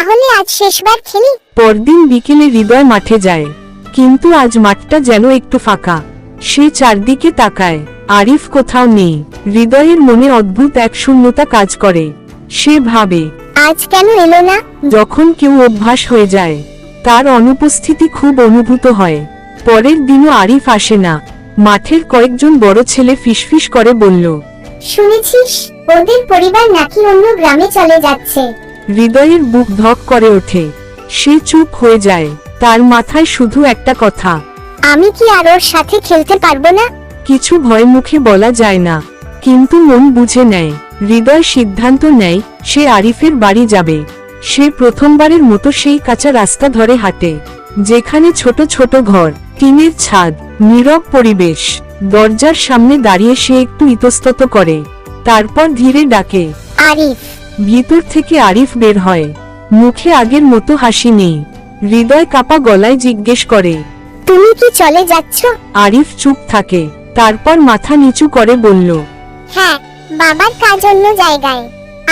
তাহলে আজ শেষবার খেলি। পরদিন বিকেলে হৃদয় মাঠে যায়, কিন্তু আজ মাঠটা যেন একটু ফাঁকা। সে চারদিকে তাকায়, আরিফ কোথাও নেই। হৃদয়ের মনে অদ্ভুত এক শূন্যতা কাজ করে। সে ভাবে, আজ কেন এলো না? যখন কেউ অভ্যাস হয়ে যায়, তার অনুপস্থিতি খুব অনুভূত হয়। পরের দিনও আরিফ আসে না। মাঠের কয়েকজন বড় ছেলে ফিসফিস করে বলল, শুনেছিস ওদের পরিবার নাকি অন্য গ্রামে চলে যাচ্ছে? হৃদয়ের বুক ধক করে ওঠে। সে চুপ হয়ে যায়। তার মাথায় শুধু একটা কথা, আমি কি আর ওর সাথে খেলতে পারবো না? কিছু ভয় মুখে বলা যায় না, কিন্তু মন বুঝে নেয়। হৃদয় সিদ্ধান্ত নেয় সে আরিফের বাড়ি যাবে। সে প্রথমবারের মতো সেই কাঁচা রাস্তা ধরে হাঁটে, যেখানে ছোট ছোট ঘর, টিনের ছাদ, নীরব পরিবেশ। দরজার সামনে দাঁড়িয়ে সে একটু ইতস্তত করে, তারপর ধীরে ডাকে, আরিফ। ভিতর থেকে আরিফ বের হয়। মুখে আগের মতো হাসি নেই। হৃদয় কাঁপা গলায় জিজ্ঞেস করে, তুমি কি চলে যাচ্ছ? আরিফ চুপ থাকে, তারপর মাথা নিচু করে বলল, হ্যাঁ, বাবার কাজ অন্য জায়গায়,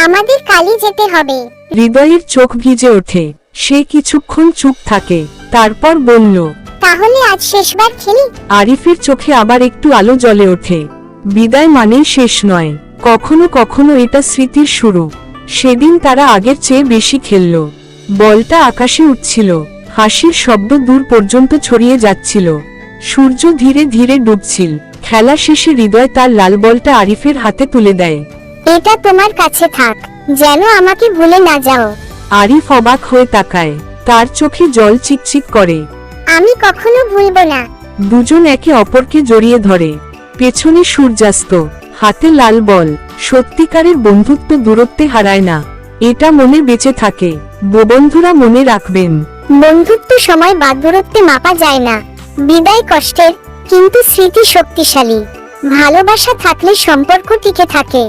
আমাদের কালই যেতে হবে। হৃদয়ের চোখ ভিজে ওঠে। সে কিছুক্ষণ চুপ থাকে, তারপর বলল, তাহলে আজ শেষবার খেলি। আরিফের চোখে আবার একটু আলো জ্বলে ওঠে। বিদায় মানেই শেষ নয়, কখনো কখনো এটা স্মৃতির শুরু। সেদিন তারা আগের চেয়ে বেশি খেলল। বলটা আকাশে উঠছিল, হাসির শব্দ দূর পর্যন্ত ছড়িয়ে যাচ্ছিল। সূর্য ধীরে ধীরে ডুবছিল। খেলা শেষে হৃদয় তার লাল বলটা আরিফের হাতে তুলে দেয়। এটা তোমার কাছে থাক, যেন আমাকে ভুলে না যাও। আরিফ অবাক হয়ে তাকায়, তার চোখে জল চিকচিক করে। আমি কখনো ভুলবো না। দুজন একে অপরকে জড়িয়ে ধরে। পেছনে সূর্যাস্ত, হাতে লাল বল। সত্যিকারের বন্ধুত্ব দূরত্বে হারায় না, এটা মনে বেঁচে থাকে। বন্ধুরা মনে রাখবেন, বন্ধুত্ব সময় বা দূরত্বে মাপা যায় না। বিদায় কষ্টের, কিন্তু স্মৃতি শক্তিশালী। ভালোবাসা থাকলে সম্পর্ক টিকে থাকে।